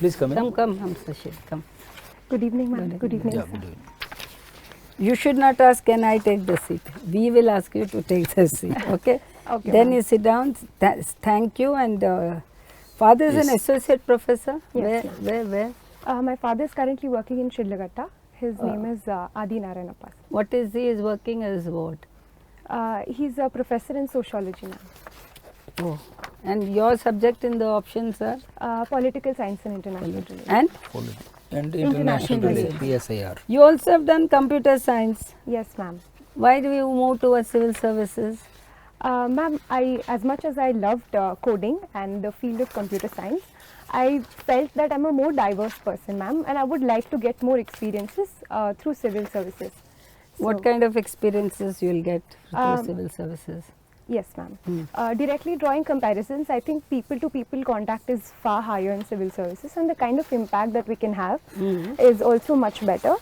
Please come in. Come, Hamsashir, come. Good evening, ma'am. Good evening, Yeah, sir. good evening. You should not ask, can I take the seat? We will ask you to take the seat, okay? Okay, Then ma'am. you sit down, thank you, and father is an Yes. associate professor? Yes, Where? My father is currently working in Shidlagatta. His Ah. name is Adi Narayanappa. What is he is working as what? He's a professor in sociology, ma'am. Oh, and your subject in the options are? Political science and international relations. And And International international relations. PSIR. you also have done computer science. Yes, ma'am. Why do you move towards civil services? Ma'am, as much as I loved coding and the field of computer science, I felt that I'm a more diverse person, ma'am, and I would like to get more experiences through civil services. What So- kind of experiences you will get through civil services? Yes, ma'am. Directly drawing comparisons, I think people-to-people contact is far higher in civil services, and the kind of impact that we can have is also much better.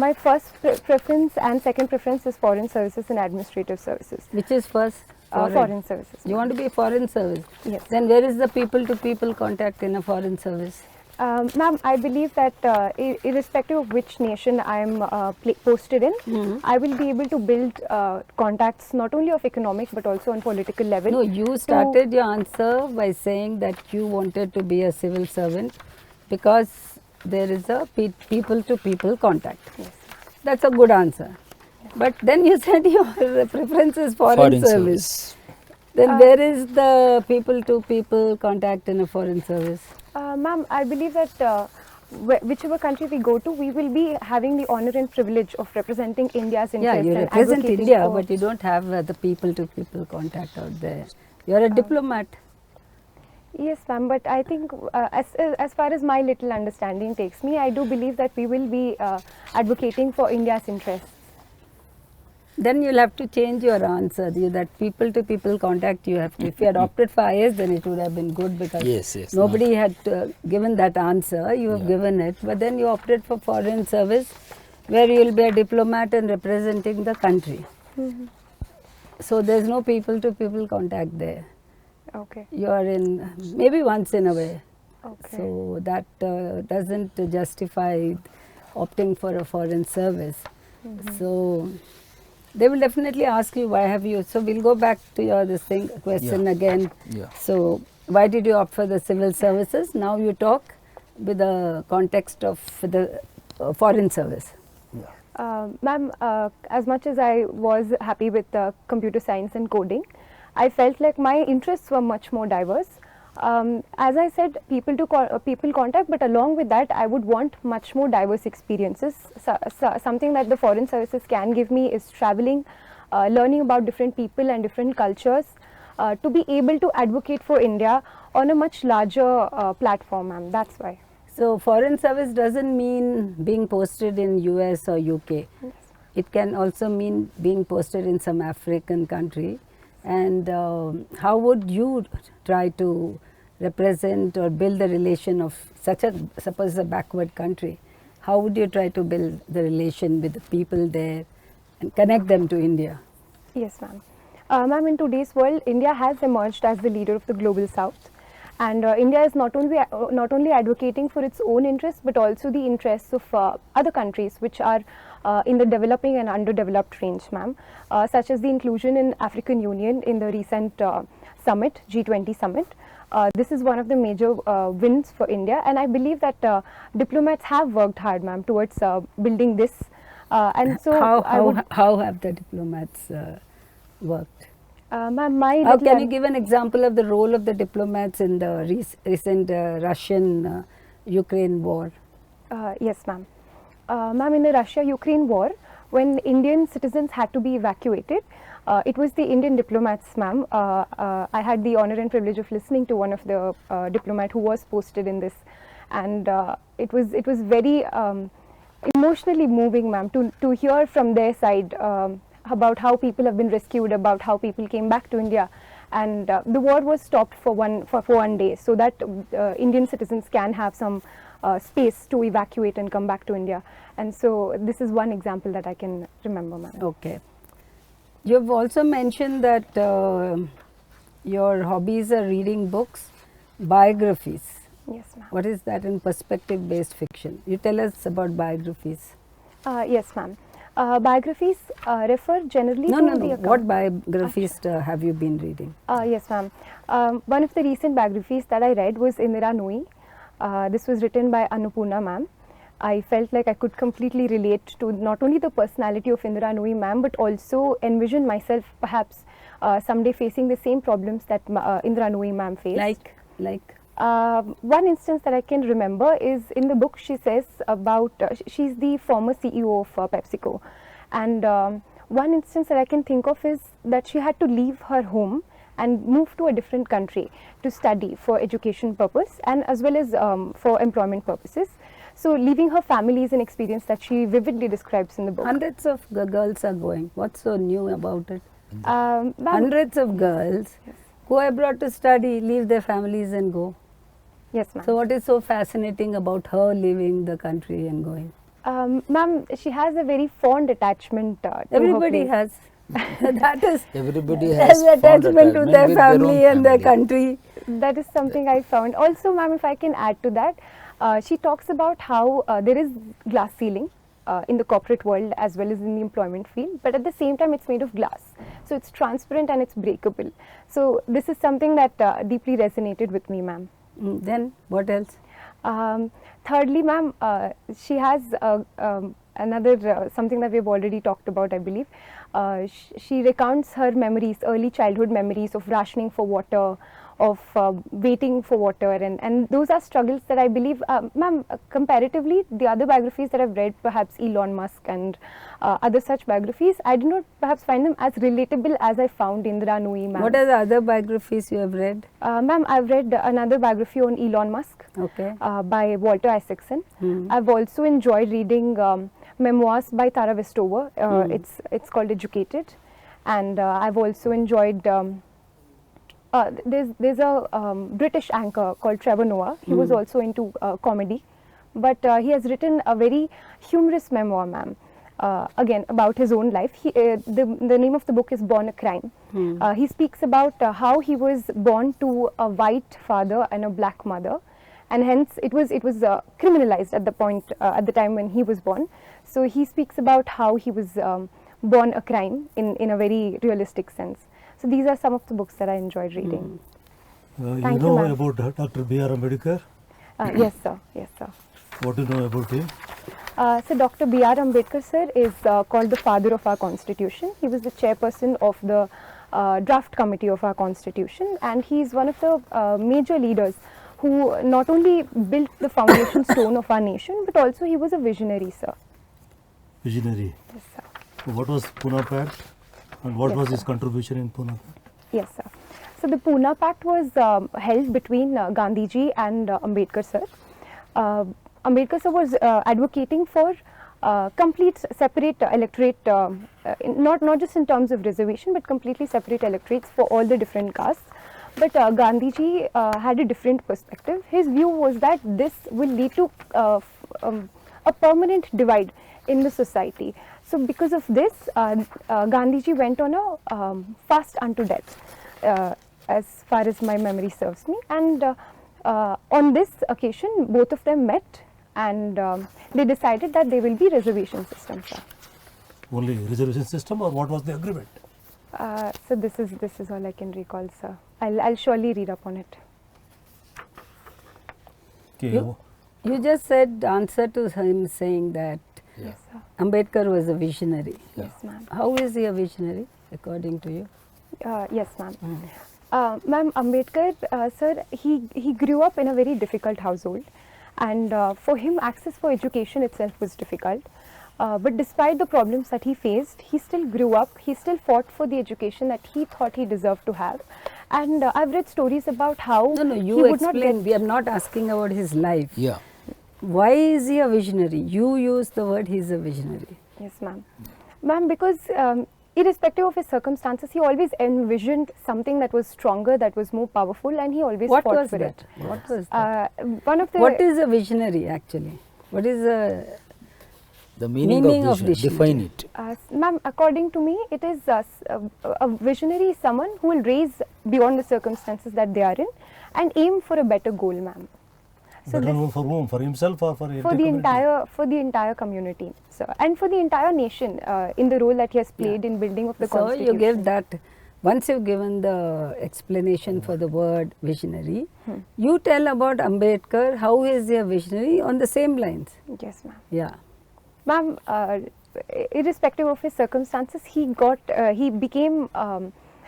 My first preference and second preference is foreign services and administrative services. Which is first? Foreign services. You want to be a foreign service? Yes. Then where is the people-to-people contact in a foreign service? Ma'am, I believe that irrespective of which nation I am posted in, I will be able to build contacts not only of economic but also on political level. No, you started your answer by saying that you wanted to be a civil servant because there is a people-to-people contact. Yes. That's a good answer. But then you said your preference is foreign service. Then where is the people-to-people contact in a foreign service? Ma'am, I believe that whichever country we go to, we will be having the honor and privilege of representing India's Yeah, interests you and represent advocating India, for- but you don't have the people-to-people contact out there. You are a diplomat. Yes, ma'am, but I think as far as my little understanding takes me, I do believe that we will be advocating for India's interests. Then you'll have to change your answer. That people-to-people contact you have to. If you had opted for IS, then it would have been good because Yes. nobody had given that answer. You have given it, but then you opted for foreign service, where you will be a diplomat and representing the country. So there's no people-to-people contact there. Okay. You are in maybe once in a way. Okay. So that doesn't justify opting for a foreign service. So they will definitely ask you, why have you? So we'll go back to your question again. Yeah. So why did you opt for the civil services? Now you talk with the context of the foreign service. Ma'am, as much as I was happy with computer science and coding, I felt like my interests were much more diverse. As I said, people contact, but along with that, I would want much more diverse experiences. Something that the foreign services can give me is traveling, learning about different people and different cultures, to be able to advocate for India on a much larger platform, ma'am. That's why. So foreign service doesn't mean being posted in US or UK. Yes. It can also mean being posted in some African country. And how would you try to represent or build the relation of suppose a backward country? How would you try to build the relation with the people there and connect them to India? Yes, ma'am. Ma'am, in today's world, India has emerged as the leader of the global south. And India is not only advocating for its own interests, but also the interests of other countries which are in the developing and underdeveloped range, ma'am, such as the inclusion in African Union in the recent summit, G20 summit. This is one of the major wins for India, and I believe that diplomats have worked hard, ma'am, towards building this. And so, how have the diplomats worked? ma'am, How can you give an example of the role of the diplomats in the recent Russian-Ukraine war? Yes, ma'am. Ma'am, in the Russia-Ukraine war, when Indian citizens had to be evacuated, it was the Indian diplomats, ma'am. I had the honor and privilege of listening to one of the diplomat who was posted in this, and it was very emotionally moving, ma'am, to hear from their side about how people have been rescued, about how people came back to India, and the war was stopped for one day, so that Indian citizens can have some space to evacuate and come back to India. And so this is one example that I can remember, ma'am. Okay. You have also mentioned that your hobbies are reading books, biographies. Yes, ma'am. What is that in perspective based fiction? You tell us about biographies. Yes, ma'am. Biographies refer generally No, to no, the no. account. What biographies have you been reading? Yes, ma'am. One of the recent biographies that I read was Indira Nooyi. This was written by Annapurna ma'am. I felt like I could completely relate to not only the personality of Indira Nooyi ma'am, but also envision myself perhaps someday facing the same problems that Indira Nooyi ma'am faced. Like. One instance that I can remember is in the book she says about, she's the former CEO of PepsiCo, and one instance that I can think of is that she had to leave her home and move to a different country to study for education purpose and as well as for employment purposes. So leaving her family is an experience that she vividly describes in the book. Hundreds of girls are going. What's so new about it? Ma'am, Hundreds of girls go abroad to study, leave their families and go. yes, ma'am. So what is so fascinating about her leaving the country and going? Ma'am, she has a very fond attachment to Everybody her place. has. That is Everybody has attachment to their with family own and their family. country. That is something I found. Also, ma'am, if I can add to that, she talks about how there is glass ceiling in the corporate world as well as in the employment field, but at the same time it's made of glass. So it's transparent and it's breakable. So this is something that deeply resonated with me, ma'am. Then what else? Thirdly, ma'am, she has another something that we have already talked about, I believe. She recounts her memories, early childhood memories of rationing for water, of waiting for water, and those are struggles that I believe, ma'am, comparatively, the other biographies that I've read, perhaps Elon Musk and other such biographies, I do not perhaps find them as relatable as I found Indira Nooyi, ma'am. What are the other biographies you have read? Ma'am, I've read another biography on Elon Musk Okay. by Walter Isaacson. I've also enjoyed reading memoirs by Tara Westover. It's called Educated, and I've also enjoyed. There's a British anchor called Trevor Noah. He was also into comedy, but he has written a very humorous memoir, ma'am. Again, about his own life. The name of the book is Born a Crime. He speaks about how he was born to a white father and a black mother, and hence it was criminalized at the time when he was born. So he speaks about how he was born a crime in a very realistic sense. So these are some of the books that I enjoyed reading. You Thank you, know ma'am. about Dr. B.R. Ambedkar? Yes, sir. Yes, sir. What do you know about him? So Dr. B.R. Ambedkar, sir, is called the father of our constitution. He was the chairperson of the draft committee of our constitution, and he is one of the major leaders who not only built the foundation stone of our nation, but also he was a visionary, sir. Visionary. Yes, sir. What was Pune Pact and what Yes, was his sir. contribution in Pune Pact? Yes, sir. So the Pune Pact was held between Gandhiji and Ambedkar, sir. Ambedkar, sir, was advocating for complete separate electorate, not just in terms of reservation, but completely separate electorates for all the different castes. But Gandhiji had a different perspective. His view was that this will lead to a permanent divide in the society. So because of this, Gandhiji went on a fast unto death, as far as my memory serves me. And on this occasion, both of them met, and they decided that there will be reservation systems. Only reservation system, or what was the agreement? So this is all I can recall, sir. I'll surely read up on it. Okay. You just said answer to him saying that Yes, sir. Ambedkar was a visionary. Yes, ma'am. How is he a visionary according to you? Yes, ma'am. Ma'am, Ambedkar, sir, he grew up in a very difficult household, and for him access for education itself was difficult. But despite the problems that he faced, he still grew up, he still fought for the education that he thought he deserved to have. And I've read stories about how No, he you would not explain. get... We are not asking about his life. Yeah. Why is he a visionary? You use the word he is a visionary. Yes, ma'am. Ma'am, because irrespective of his circumstances, he always envisioned something that was stronger, that was more powerful, and he always What fought was for that? it. What was that? One of the... What is a visionary actually? What is a The meaning, Meaning of of vision. Define it. Ma'am, according to me, it is a visionary is someone who will raise beyond the circumstances that they are in and aim for a better goal, ma'am. So Better known for whom? For himself or for for the community? entire community, so, and for the entire nation in the role that he has played in building of the So constitution. you give that, once you've given the explanation for the word visionary, you tell about Ambedkar, how is he a visionary on the same lines. Yes, ma'am. Yeah. Ma'am, irrespective of his circumstances, he became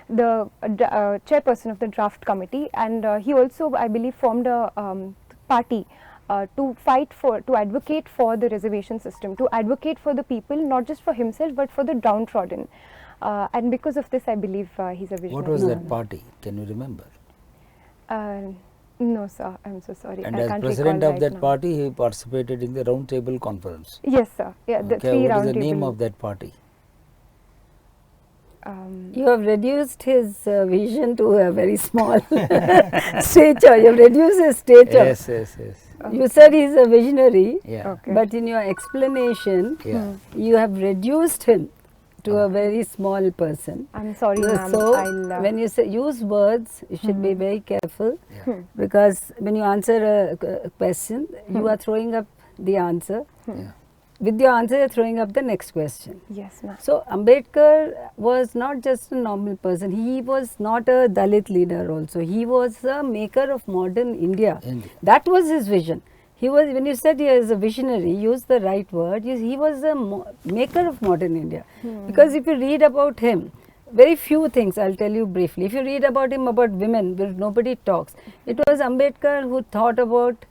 the chairperson of the draft committee, and he also, I believe, formed a party to advocate for the reservation system, to advocate for the people, not just for himself but for the downtrodden. And because of this, I believe he's a visionary. What was that party? Can you remember? No, sir. I'm so sorry. And I as can't president recall of right that now. party, he participated in the round table conference. Yes, sir. Yeah, the Okay, three what round is the name table. of that party? You have reduced his vision to a very small stature. You have reduced his stature. Yes, yes, yes. You said he's a visionary, Yeah. Okay. but in your explanation, Yeah. you have reduced him to a very small person. I'm sorry, ma'am. So, I'll, when you say use words, you should be very careful Yeah. because when you answer a question, you are throwing up the answer. Yeah. With your answer, you are throwing up the next question. yes, ma'am. So, Ambedkar was not just a normal person, he was not a Dalit leader also, he was a maker of modern India. India. That was his vision. He was, when you said he is a visionary, use the right word, he was a maker of modern India. Because if you read about him, very few things, I'll tell you briefly. If you read about him, about women, where nobody talks, it was Ambedkar who thought about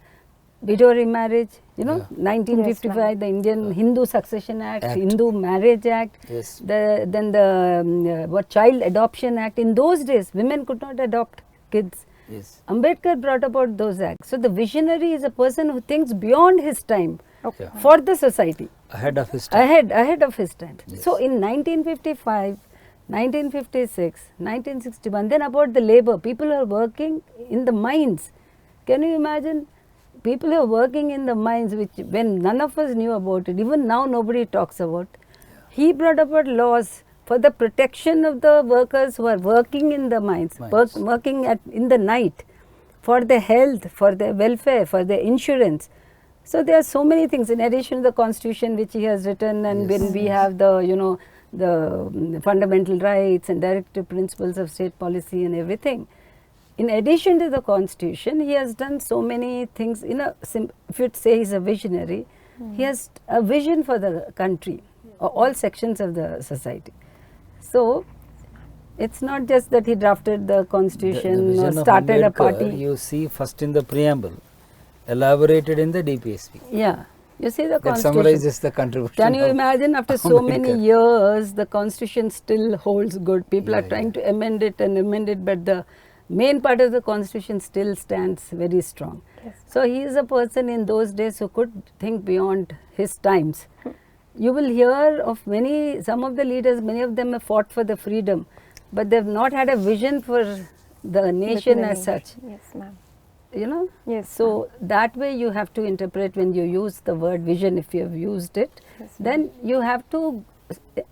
widow remarriage, you know, Yeah. 1955, Yes, the Indian Hindu Succession Act, Act. Hindu Marriage Act, Yes. then the what Child Adoption Act. In those days, women could not adopt kids. Yes. Ambedkar brought about those acts. So the visionary is a person who thinks beyond his time Okay. for the society, Ahead of his time. ahead of his time. Yes. So in 1955, 1956, 1961, then about the labor, people who are working in the mines. Can you imagine? People who are working in the mines, which when none of us knew about it, even now nobody talks about. He brought about laws for the protection of the workers who are working in the mines, Mines. working in the night, for their health, for their welfare, for their insurance. So there are so many things in addition to the constitution which he has written, and Yes. when we have the, you know, the fundamental rights and directive principles of state policy and everything. In addition to the constitution, he has done so many things. In a, if you'd say he's a visionary, he has a vision for the country, or all sections of the society. So it's not just that he drafted the constitution or vision of started a Ambedkar, party. You see first in the preamble, elaborated in the DPSP. Yeah, you see the That constitution. summarizes the contribution. Can you of imagine after so many Ambedkar. years, the constitution still holds good. People Yeah, are trying to amend it and amend it, but the main part of the constitution still stands very strong. Yes. So he is a person in those days who could think beyond his times. You will hear of some of the leaders, many of them have fought for the freedom, but they have not had a vision for the nation Within a as such. nation. Yes, ma'am. You know? Yes, So that way you have to interpret when you use the word vision, if you have used it, Yes, then you have to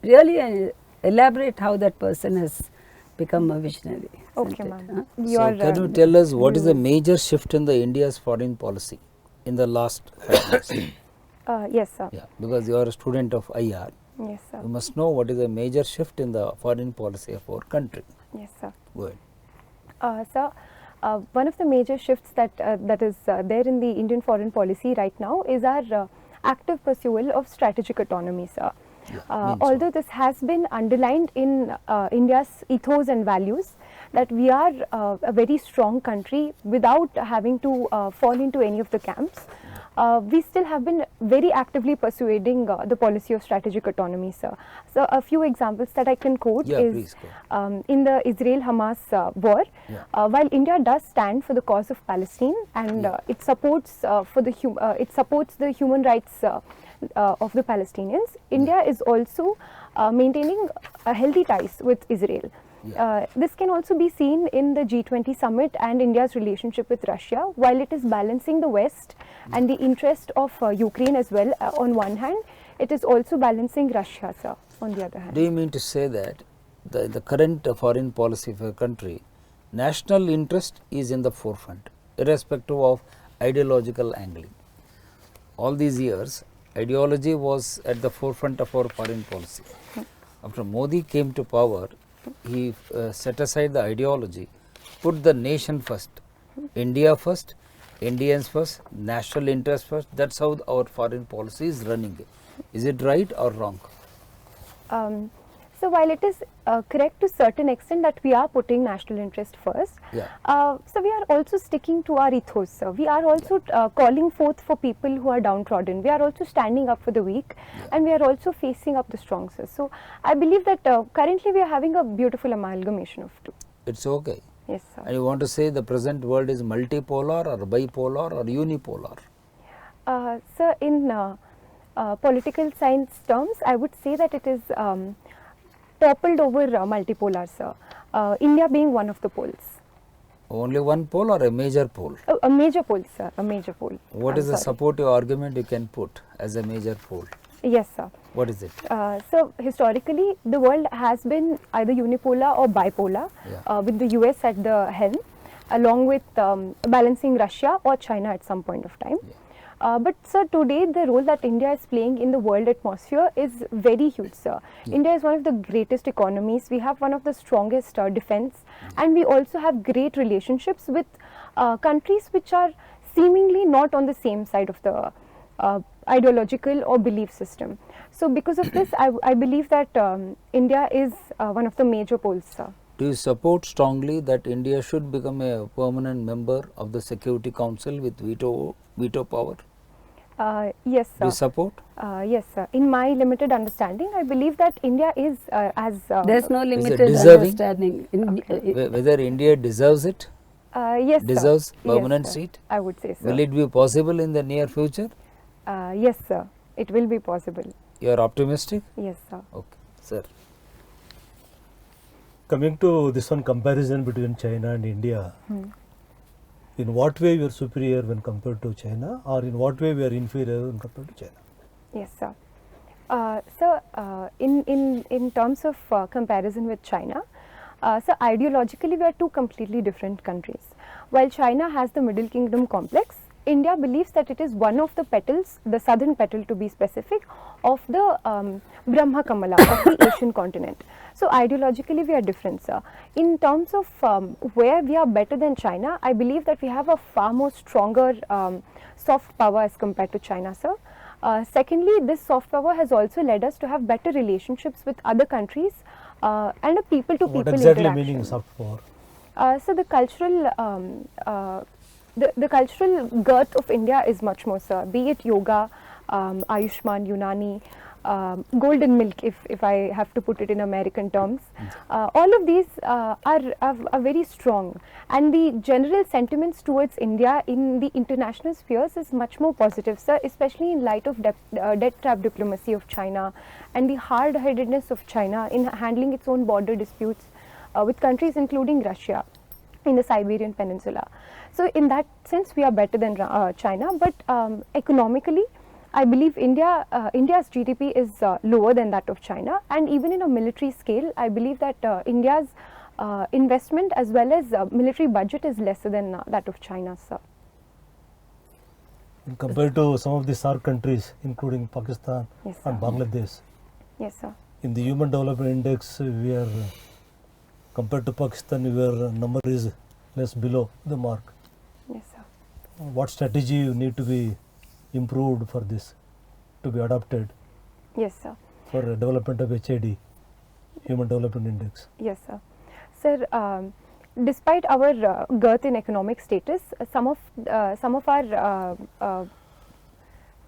really elaborate how that person has become a visionary. isn't Okay, it? ma'am. Huh? So Your, can you tell us what is the major shift in the India's foreign policy in the last 5 years? yes, sir. Yeah, because you are a student of IR, Yes, sir. you must know what is the major shift in the foreign policy of our country. Yes, sir. Go ahead. Sir, one of the major shifts that is there in the Indian foreign policy right now is our active pursuit of strategic autonomy, sir. means what? Although this has been underlined in India's ethos and values, that we are a very strong country without having to fall into any of the camps. We still have been very actively persuading the policy of strategic autonomy, sir. So a few examples that I can quote Yeah, is please go. in the Israel-Hamas war, Yeah. while India does stand for the cause of Palestine and it supports it supports the human rights of the Palestinians, India is also maintaining healthy ties with Israel. This can also be seen in the G20 summit and India's relationship with Russia, while it is balancing the West and the interest of Ukraine as well on one hand, it is also balancing Russia, sir, on the other hand. Do you mean to say that the current foreign policy of a country, national interest is in the forefront, irrespective of ideological angling. All these years, ideology was at the forefront of our foreign policy. After Modi came to power, he set aside the ideology, put the nation first, India first, Indians first, national interest first. That's how our foreign policy is running. Is it right or wrong? So while it is correct to certain extent that we are putting national interest first, so we are also sticking to our ethos, sir. We are also calling forth for people who are downtrodden. We are also standing up for the weak, and we are also facing up the strong, sir. So I believe that currently we are having a beautiful amalgamation of two. It's okay. Yes, sir. And you want to say the present world is multipolar or bipolar or unipolar? Sir, in political science terms, I would say that it is toppled over multipolar, sir. India being one of the poles. Only one pole or a major pole? A major pole, sir. A major pole. What is the supportive argument you can put as a major pole? Yes, sir. What is it? So historically, the world has been either unipolar or bipolar, with the US at the helm, along with balancing Russia or China at some point of time. But sir, today the role that India is playing in the world atmosphere is very huge, sir. India is one of the greatest economies. We have one of the strongest defense, and we also have great relationships with countries which are seemingly not on the same side of the ideological or belief system. So because of this, I believe that India is one of the major poles, sir. Do you support strongly that India should become a permanent member of the Security Council with veto power? Yes, sir. Do you support? Yes, sir. In my limited understanding, I believe that India is There's no it limited deserving? understanding. Whether India deserves it? yes, Deserves sir. permanent yes, sir. seat? I would say so. Will it be possible in the near future? Yes, sir. It will be possible. You are optimistic? Yes, sir. Okay, sir. Coming to this one comparison between China and India, in what way we are superior when compared to China, or in what way we are inferior when compared to China? Yes, sir. In terms of comparison with China, so ideologically we are two completely different countries. While China has the Middle Kingdom complex, India believes that it is one of the petals, the southern petal to be specific, of the Brahma Kamala of the Asian continent. So ideologically we are different, sir. In terms of where we are better than China, I believe that we have a far more stronger soft power as compared to China, sir. Secondly, this soft power has also led us to have better relationships with other countries and a people-to-people What exactly interaction. meaning soft power? So the cultural the cultural girth of India is much more, sir. Be it yoga, Ayushman, Unani, golden milk, if I have to put it in American terms. All of these are very strong, and the general sentiments towards India in the international spheres is much more positive, sir, especially in light of debt trap diplomacy of China and the hard-headedness of China in handling its own border disputes with countries including Russia in the Siberian Peninsula. So in that sense we are better than China, but economically I believe India's GDP is lower than that of China, and even in a military scale I believe that India's investment as well as military budget is lesser than that of China, sir. And compared to some of the SAARC countries including Pakistan Yes, sir. and Bangladesh, Yes, sir. in the Human Development Index we are compared to Pakistan your number is less below the mark. Yes, sir. What strategy you need to be improved for this to be adopted Yes, sir. for development of HID, Human Development Index? Yes, sir. Sir, despite our girth in economic status, some of our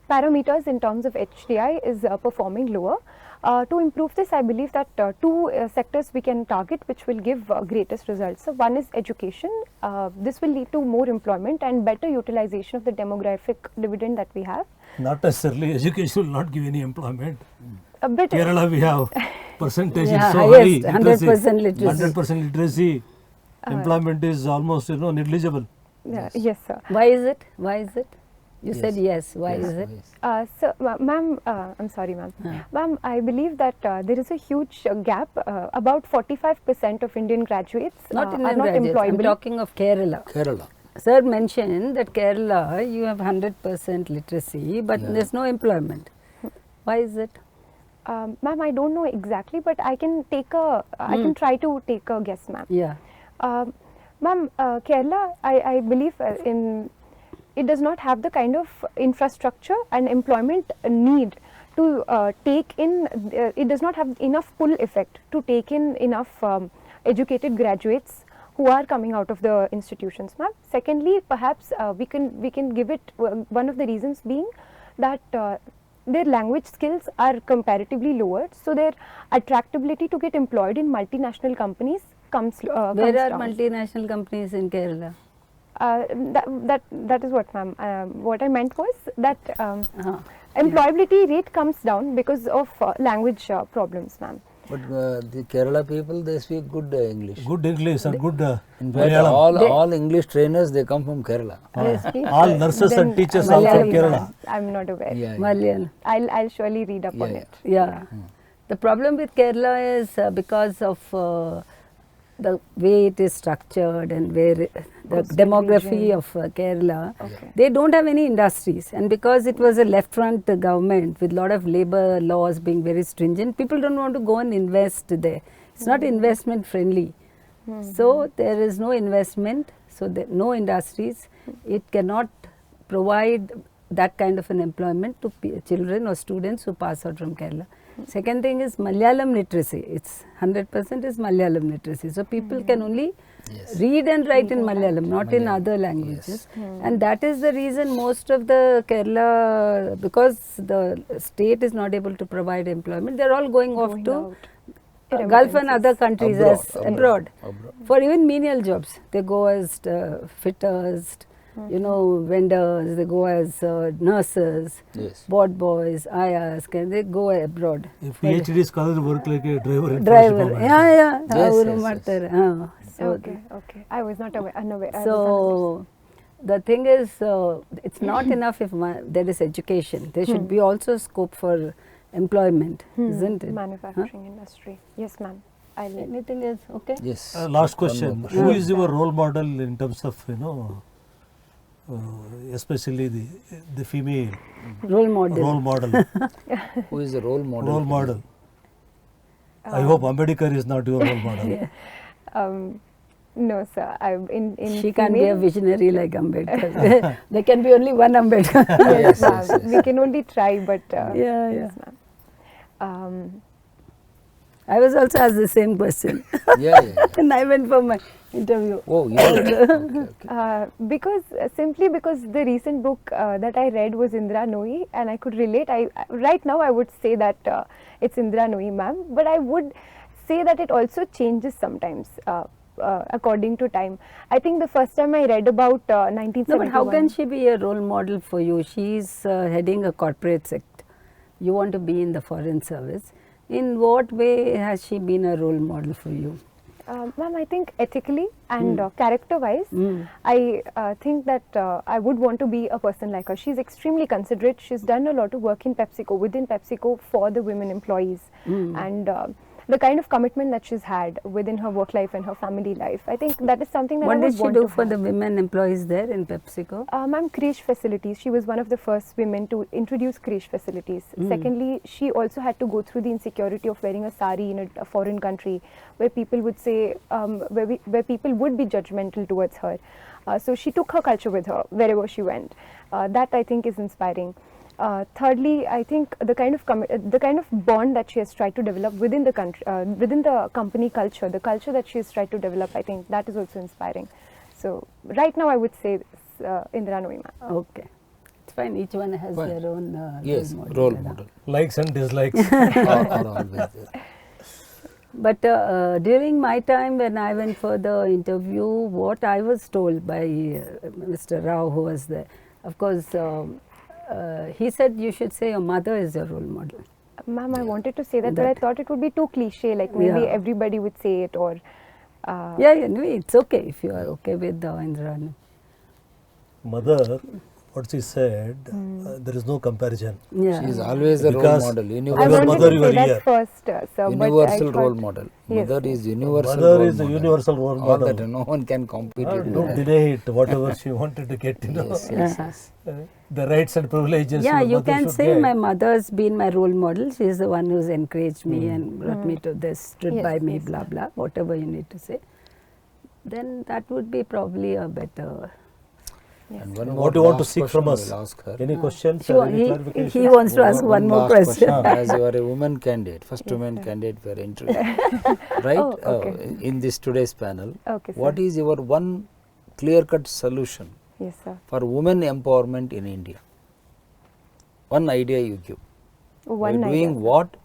parameters in terms of HDI is performing lower. To improve this, I believe that two sectors we can target which will give greatest results. So one is education. This will lead to more employment and better utilization of the demographic dividend that we have. Not necessarily, education will not give any employment. But Kerala we have percentage Yeah, is so highest, high, 100% literacy. 100% literacy, employment is almost negligible. yes, sir. Why is it? Why is it? You said yes. Why is it? So, ma'am, I'm sorry, ma'am. Ma'am, I believe that there is a huge gap. About 45% of Indian graduates Not are Indian not graduates. I'm employable. talking of Kerala. Kerala. Sir mentioned that Kerala, you have 100% literacy, but Yeah. there's no employment. Why is it? Ma'am, I don't know exactly, but I can try to take a guess, ma'am. Yeah. Ma'am, Kerala, I believe it does not have the kind of infrastructure and employment need to take in, it does not have enough pull effect to take in enough educated graduates who are coming out of the institutions, ma'am. Secondly, perhaps we can give it one of the reasons being that their language skills are comparatively lower, so their attractability to get employed in multinational companies comes Where comes are down. multinational companies in Kerala? That is what, ma'am. What I meant was that Uh-huh. employability rate comes down because of language problems, ma'am. But the Kerala people, they speak good English. Good English and good In fact, Malayalam. all English trainers, they come from Kerala. They speak All nurses Then and teachers I'm are from Malayalam. Kerala. I'm not aware. Yeah, yeah. Malayalam. I'll surely read up on Yeah, it. Yeah. The problem with Kerala is because of the way it is structured and where the Coastal demography region. of Kerala, Okay. they don't have any industries, and because it was a left front government with lot of labor laws being very stringent, people don't want to go and invest there. It's not investment friendly. So there is no investment, so no industries. It cannot provide that kind of an employment to children or students who pass out from Kerala. Second thing is Malayalam literacy. It's 100% is Malayalam literacy. So people can only Yes. read and write in Malayalam, not in Malayalam, other languages. And that is the reason most of the Kerala, because the state is not able to provide employment, they're all going off Going to out. Gulf and other countries as abroad. Abroad. For even menial jobs. They go as fitters, you know, vendors, they go as nurses, Yes. board boys, ayas, they go abroad. If PhD scholars work like a driver in Driver, Forest Department. yeah, Yes, ಅವರು yes, ಮಾಡ್ತಾರೆ. So, Okay. I was not aware. Unaware. I was so the thing is, it's not enough if there is education. There should be also scope for employment, isn't it? manufacturing industry. Yes, ma'am. I'll Anything else? Okay. Yes. Last One question. more Who is your role model in terms of, especially the female Role model. role model? Who is the role model? Role model. I hope Ambedkar is not your role model. no, sir. In She can't be a female- visionary like Ambedkar. There can be only one Ambedkar. Yes, Yes, ma'am. yes, yes. We can only try, but Yeah, yes, yeah. ma'am. I was also asked the same question. Yeah, yeah. And I went for my interview. Oh, yeah. Okay. Simply because the recent book that I read was Indra Nooyi, and I could relate. Right now I would say that it's Indra Nooyi, ma'am, but I would say that it also changes sometimes according to time. I think the first time I read about 1971. No, but how can she be a role model for you? She's heading a corporate sector. You want to be in the foreign service. In what way has she been a role model for you? Ma'am, I think ethically and character-wise, Mm. I think that I would want to be a person like her. She's extremely considerate. She's done a lot of work in PepsiCo, within PepsiCo for the women employees. And the kind of commitment that she's had within her work life and her family life, I think that is something that I What would did she want do to for have. the women employees there in PepsiCo? Ma'am, creche facilities. She was one of the first women to introduce creche facilities. Secondly, she also had to go through the insecurity of wearing a sari in a foreign country, where people would say, where people would be judgmental towards her. So she took her culture with her wherever she went. That I think is inspiring. Thirdly, I think the kind of bond that she has tried to develop within the country, within the company culture, the culture that she has tried to develop, I think that is also inspiring. So right now, I would say Indra Nooyi, ma'am. Okay. It's fine. Each one has Fine. their own Yes, role model. role you know. model. Likes and dislikes. Are always there. But during my time when I went for the interview, what I was told by Mr. Rao, who was there, of course, he said you should say your mother is your role model. Ma'am, I wanted to say that, but I That- thought it would be too cliche, like maybe Yeah. everybody would say it, or Yeah, no, it's okay if you are okay with the Indra. Mother what she said, there is no comparison. Yeah. She is always a role Because model, I Your wanted mother, to you say are that here. first, sir, but I universal thought- role model. Yes, Mother yes. is universal Mother role is a model. universal role All model. that no one can compete with Don't that. deny it, whatever she wanted to get, Yes, yes, yes. The rights and privileges Yeah, your you mother can should say get. my mother's been my role model. She is the one who's encouraged me and brought me to this, stood Yes, by me, yes, blah, blah, whatever you need to say. Then that would be probably a better. And one What more do you want to last seek from question us? we'll ask her. Any questions Sure, or any clarification? he wants to ask one more last question. As you are a woman candidate, first woman candidate for interview, right? Oh, okay. In this today's panel, Okay, sir. what is your one clear-cut solution Yes, sir. for women empowerment in India? One idea you give. One By idea, doing sir. what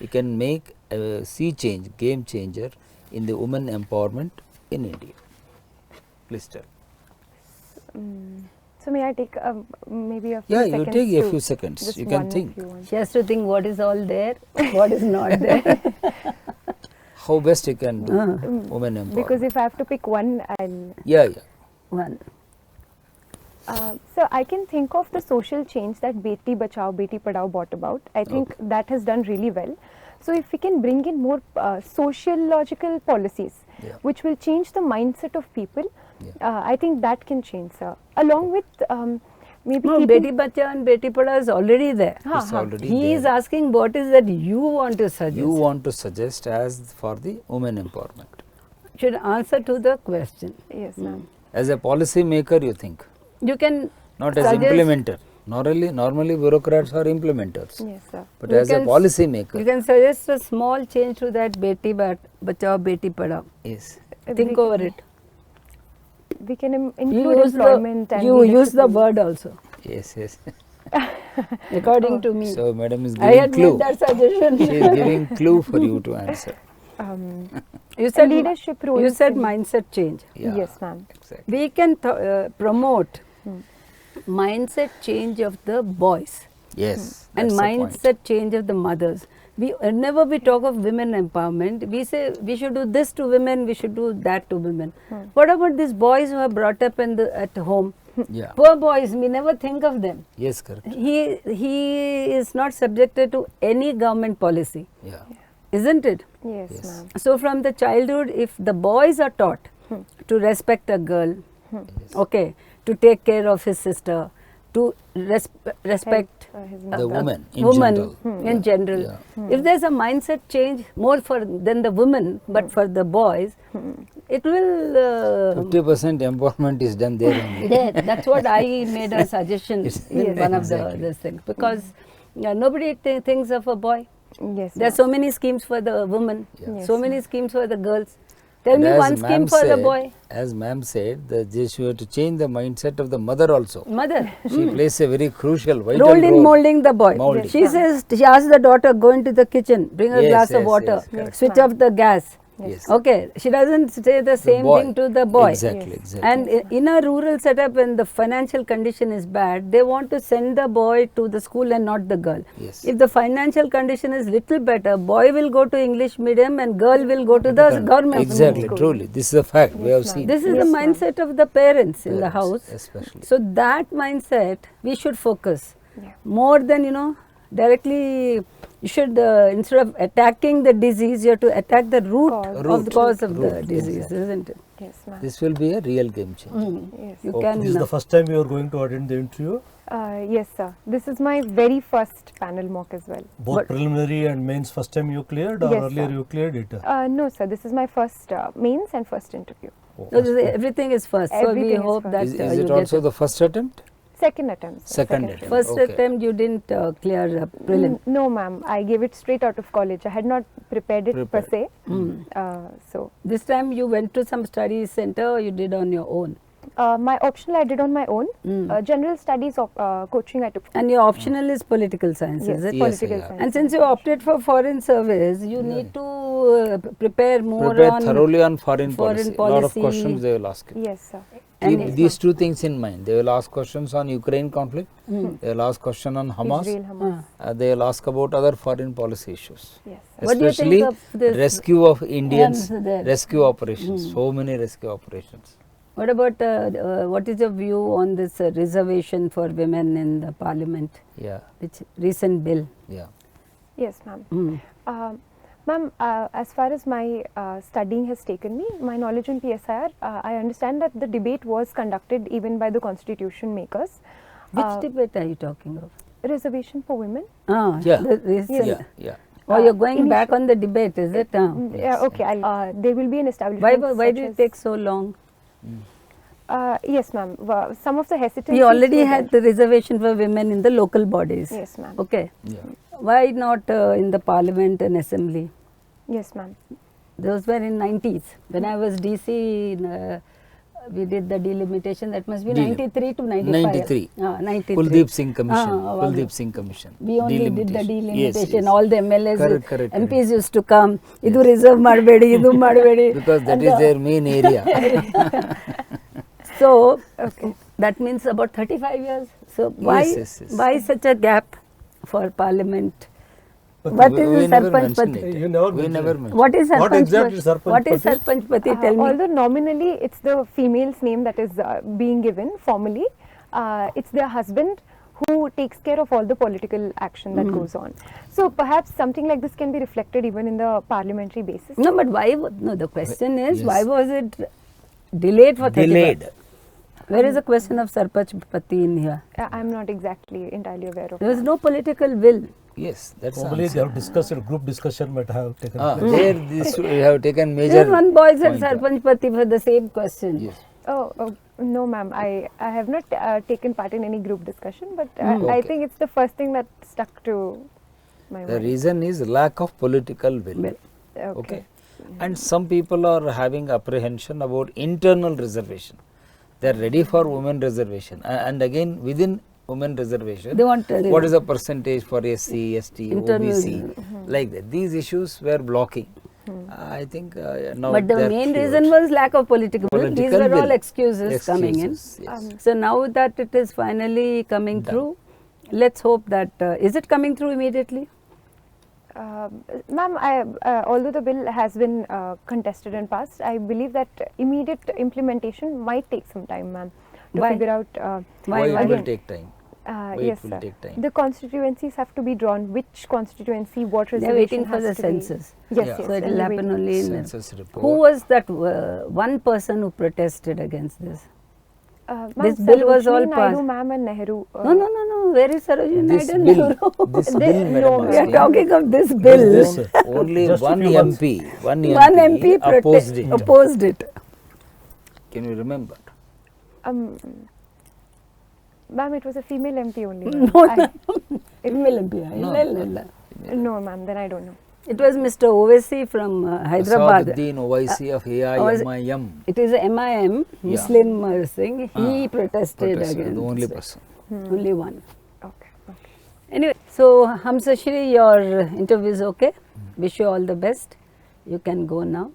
you can make a sea change, game changer in the women empowerment in India. Please tell. So may I take maybe a few Yeah, seconds? you take a to- few seconds. just You can one think. if you want. She has to think what is all there, what is not there. How best you can do women empowerment. Because if I have to pick one, I'll. Yeah, yeah. One. So I can think of the social change that Beti Bachao, Beti Padhao brought about. I think that has done really well. So if we can bring in more sociological policies, Yeah. which will change the mindset of people, Yeah. I think that can change, sir. Along with maybe No, keeping. Beti Bachao and Beti Padhao is already there. Ha, It's ha. already He there. is asking what is that you want to suggest. You want to suggest as for the women empowerment. Should answer to the question. Yes, ma'am. As a policy maker, you think, You can not as suggest- implementer. Normally bureaucrats are implementers. Yes, sir. But You as a can policy maker, You can suggest a small change to that Beti Bachao, Beti Padhao. yes. Think We over can- it. We can You include use employment the, and you use leadership the roles. word also, Yes, yes. according to me. So, madam is I giving had clue. made that suggestion. She is giving clue for you to answer. You said leadership roles You said in- mindset change. Yeah, Yes, ma'am. exactly. We can promote mindset change of the boys Yes. and that's the point. mindset change of the mothers. Whenever we talk of women empowerment, we say we should do this to women, we should do that to women. What about these boys who are brought up at home? Yeah. Poor boys, we never think of them. Yes, correct. He is not subjected to any government policy, Yeah. isn't it? Yes, Yes. ma'am. So from the childhood, if the boys are taught to respect a girl, okay, to take care of his sister, to respect His The woman in woman general. in general. Yeah. If there's a mindset change more for than the women, but for the boys, it will. 50% empowerment is done there only. That's what I made a suggestion in Yes, one of exactly. this things, because nobody thinks of a boy. Yes, There are ma'am. so many schemes for the women, Yes, so many schemes for the girls. Tell And me as one scheme ma'am for the said- boy. As ma'am said, they should to change the mindset of the mother also. Mother. She plays a very crucial, vital Rolled in role. molding the boy. Molding. She says, she asks the daughter, go into the kitchen, bring a Yes, glass of yes, water, yes, correct. switch off the gas. Yes. Okay, she doesn't say the same boy. thing to the boy. Exactly, Yes. exactly. And in a rural setup, when the financial condition is bad, they want to send the boy to the school and not the girl. Yes. If the financial condition is little better, boy will go to English medium and girl will go to the government Exactly, school. truly. This is a fact. We have ma'am. seen. This is Yes, the ma'am. mindset of the parents in the Parents, house. especially. So that mindset we should focus Yeah. more than directly. You should instead of attacking the disease, you have to attack the root Cause. of the cause of the Root, disease, exactly. isn't it? Yes, ma'am. This will be a real game changer. Yes. You Okay. can. This is the first time you are going to attend the interview, Yes, sir. This is my very first panel mock as well. both But- preliminary and mains. First time you cleared, or Yes, earlier sir. you cleared it? No, sir. This is my first mains and first interview. So this is- everything is first. So we Everything is hope first. that Is you it get also it. the first attempt? Second attempt. sir. Second attempt. First Okay. attempt you didn't clear prelim. No, ma'am. I gave it straight out of college. I had not prepared it per se. So This time you went to some study center or you did on your own? my optional I did on my own. General studies coaching I took. And your optional is political science, Yes, is it? Yes, political yeah. science. And since you opted for foreign service, you need to prepare more Prepare on thoroughly on foreign foreign policy. A lot of policy. questions they will ask you. Yes, sir. Keep And- these two things in mind. They will ask questions on Ukraine conflict. They will ask question on Hamas. Israel, Hamas. They will ask about other foreign policy issues. Yes, sir. What do you think Especially of this rescue of Indians, there? rescue operations. So many rescue operations. What about what is your view on this reservation for women in the parliament, Yeah, which recent bill? yeah. Yes, ma'am. Mm. Ma'am, as far as my studying has taken me, my knowledge on PSIR, I understand that the debate was conducted even by the constitution makers. Which debate are you talking of? Reservation for women? Ah, Yeah. the recent. Yeah, yeah. Oh, you're going Initial- back on the debate, is it? Ah. Yeah, okay. There will be an establishment. Why such did it as- take so long? Yes, ma'am. Some of the hesitancies. We already were had there. the reservation for women in the local bodies. Yes, ma'am. Okay. Yeah. Why not in the parliament and assembly? Yes, ma'am. Those were in 90s. When I was DC, we did the delimitation. That must be 93 to 95. 93. 93. Kuldeep Singh Commission. Ah, Kuldeep Singh Commission. We only did the Delimitation. delimitation. Yes, yes. All the MLAs, Correct, correct, MPs used to come. Idu reserve ಮಾಡಬೇಡಿ, idu ಮಾಡಬೇಡಿ. Because that is their main area. So Okay. that means about 35 years. So why Yes, yes. why such a gap for parliament? But What we, is we the never Sarpanch mentioned Pati? it. You never we mentioned never it. mentioned What is What Sarpanch exactly is Sarpanch What is Pati? Sarpanch Pati? Tell me. Although nominally it's the female's name that is being given formally, it's their husband who takes care of all the political action that goes on. So perhaps something like this can be reflected even in the parliamentary basis. No, but why? No, the question is Yes. why was it delayed for 35? Delayed. Where is the question of Sarpanch Pati in here? I'm not exactly entirely aware of There was that. no political will. Yes, that's Probably they have discussed it, group discussion might have taken place. there this we have taken major. There is one boy said point. Sarpanch Pati for the same question. Yes. Oh, no, ma'am. I have not taken part in any group discussion, but I Okay. think it's the first thing that stuck to my The mind. reason is lack of political will. Well, Okay. And some people are having apprehension about internal reservation. They are ready for women reservation. And again, within women reservation, They want what is the percentage for SC, ST, Internal- OBC, like that. These issues were blocking. I think now but the they are main cured. reason was lack of political will. These Political were all will. excuses coming in. Excuses, yes. So now that it is finally coming through, let's hope that is it coming through immediately? Ma'am, although the bill has been contested and passed, I believe that immediate implementation might take some time, ma'am, to Why? figure out. Why it will again, take time? Why yes, it will sir. take time? The constituencies have to be drawn. Which constituency, what They are reservation waiting for has the to be- census. Yes, Yeah. yes. So it and will the happen waiting- only in. Census report. Who was that one person who protested against this? Ma'am, This bill was all Sarojini Naidu, passed. ma'am, and Nehru. No. Where is Sarojini This Naidu? bill, Nehru? this They- bill, no, madam, ma'am. We are asking, talking of this bill. This, sir. only Just a one few months. one One MP opposed it. opposed it. Can you remember? Ma'am, it was a female MP only. No, ma'am. Female MP. No. No, ma'am, then I don't know. It was Mr. Owaisi from Hyderabad. Asaduddin Owaisi of AIMIM. It is a MIM, Muslim thing. He protested Protested, against the only it. person. Only one. Okay. Anyway, so Hamsashri, your interview is okay. Wish you all the best. You can go now.